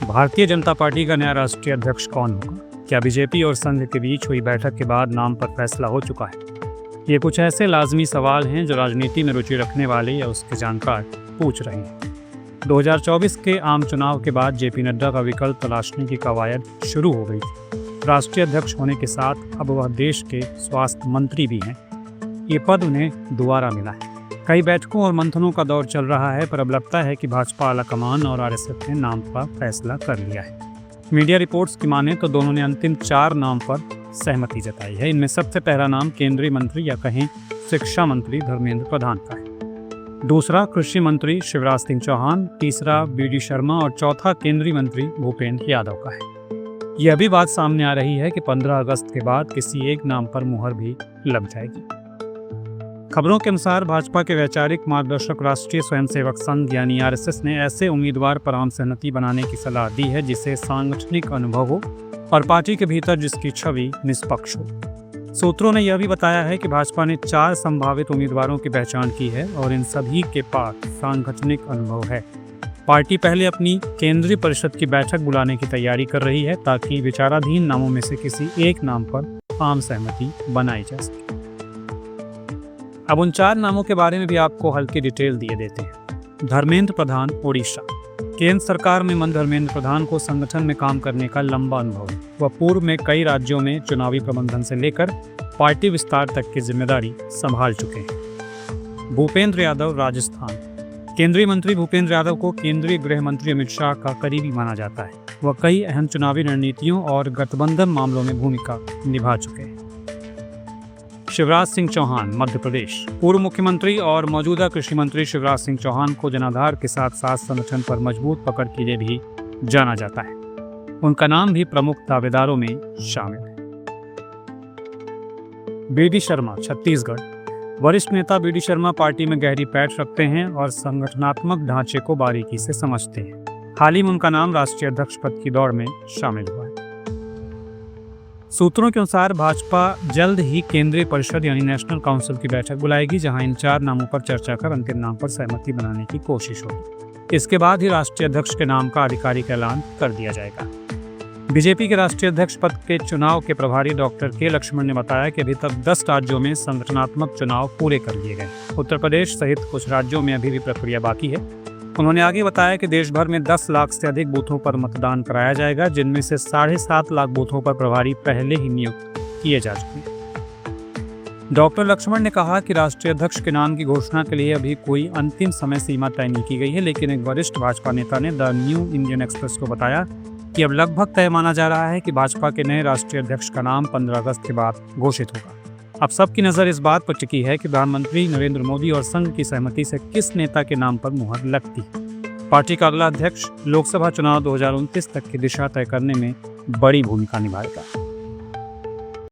Bharatiya Janata party का नया राष्ट्रीय अध्यक्ष कौन होगा? क्या बीजेपी और संघ के बीच हुई बैठक के बाद नाम पर फैसला हो चुका है? ये कुछ ऐसे लाजमी सवाल हैं जो राजनीति में रुचि रखने वाले या उसके जानकार पूछ रहे हैं। 2024 के आम चुनाव के बाद जेपी नड्डा का विकल्प तलाशने की कवायद शुरू हो गई थी। राष्ट्रीय अध्यक्ष होने के साथ अब वह देश के स्वास्थ्य मंत्री भी हैं। ये पद उन्हें दोबारा मिला है। कई बैठकों और मंथनों का दौर चल रहा है, पर अब लगता है कि भाजपा आलाकमान और आरएसएस ने नाम का फैसला कर लिया है। मीडिया रिपोर्ट्स की माने तो दोनों ने अंतिम 4 नाम पर सहमति जताई है। इनमें सबसे पहला नाम केंद्रीय मंत्री या कहें शिक्षा मंत्री धर्मेंद्र प्रधान का है। दूसरा कृषि मंत्री शिवराज सिंह चौहान, तीसरा वी.डी. शर्मा और चौथा केंद्रीय मंत्री भूपेंद्र यादव का है। यह भी बात सामने आ रही है कि 15 अगस्त के बाद किसी एक नाम पर मुहर भी लग जाएगी। खबरों के अनुसार भाजपा के वैचारिक मार्गदर्शक राष्ट्रीय स्वयंसेवक संघ यानी आरएसएस ने ऐसे उम्मीदवार पर आम सहमति बनाने की सलाह दी है जिसे सांगठनिक अनुभव हो और पार्टी के भीतर जिसकी छवि निष्पक्ष हो। सूत्रों ने यह भी बताया है कि भाजपा ने 4 संभावित उम्मीदवारों की पहचान की है और इन सभी के पास सांगठनिक अनुभव है। पार्टी पहले अपनी केंद्रीय परिषद की बैठक बुलाने की तैयारी कर रही है ताकि विचाराधीन नामों में से किसी एक नाम पर आम सहमति बनाई जा सके। अब उन 4 नामों के बारे में भी आपको हल्की डिटेल दिए देते हैं। धर्मेंद्र प्रधान, ओडिशा। केंद्र सरकार में मंत्री धर्मेंद्र प्रधान को संगठन में काम करने का लंबा अनुभव है। वह पूर्व में कई राज्यों में चुनावी प्रबंधन से लेकर पार्टी विस्तार तक की जिम्मेदारी संभाल चुके हैं। भूपेंद्र यादव, राजस्थान। केंद्रीय मंत्री भूपेंद्र यादव को केंद्रीय गृह मंत्री अमित शाह का करीबी माना जाता है। वह कई अहम चुनावी रणनीतियों और गठबंधन मामलों में भूमिका निभा चुके हैं। शिवराज सिंह चौहान, मध्य प्रदेश। पूर्व मुख्यमंत्री और मौजूदा कृषि मंत्री शिवराज सिंह चौहान को जनाधार के साथ साथ संगठन पर मजबूत पकड़ के लिए भी जाना जाता है। उनका नाम भी प्रमुख दावेदारों में शामिल है। वी.डी. शर्मा, छत्तीसगढ़। वरिष्ठ नेता वी.डी. शर्मा पार्टी में गहरी पैठ रखते हैं और संगठनात्मक ढांचे को बारीकी से समझते हैं। हाल ही में उनका नाम राष्ट्रीय अध्यक्ष पद की दौड़ में शामिल हुआ है। सूत्रों के अनुसार भाजपा जल्द ही केंद्रीय परिषद यानी नेशनल काउंसिल की बैठक बुलाएगी, जहां इन 4 नामों पर चर्चा कर अंतिम नाम पर सहमति बनाने की कोशिश होगी। इसके बाद ही राष्ट्रीय अध्यक्ष के नाम का आधिकारिक ऐलान कर दिया जाएगा। बीजेपी के राष्ट्रीय अध्यक्ष पद के चुनाव के प्रभारी डॉक्टर के लक्ष्मण ने बताया कि अभी तक 10 राज्यों में संगठनात्मक चुनाव पूरे कर लिए गए। उत्तर प्रदेश सहित कुछ राज्यों में अभी भी प्रक्रिया बाकी है। उन्होंने आगे बताया कि देश भर में 10 लाख से अधिक बूथों पर मतदान कराया जाएगा, जिनमें से 7.5 लाख बूथों पर प्रभारी पहले ही नियुक्त किए जा चुके हैं। डॉक्टर लक्ष्मण ने कहा कि राष्ट्रीय अध्यक्ष के नाम की घोषणा के लिए अभी कोई अंतिम समय सीमा तय नहीं की गई है, लेकिन एक वरिष्ठ भाजपा नेता ने द न्यू इंडियन एक्सप्रेस को बताया कि अब लगभग तय माना जा रहा है कि भाजपा के नए राष्ट्रीय अध्यक्ष का नाम 15 अगस्त के बाद घोषित होगा। अब सबकी नज़र इस बात पर टिकी है कि प्रधानमंत्री नरेंद्र मोदी और संघ की सहमति से किस नेता के नाम पर मुहर लगती है। पार्टी का अगला अध्यक्ष लोकसभा चुनाव 2029 तक की दिशा तय करने में बड़ी भूमिका निभाएगा।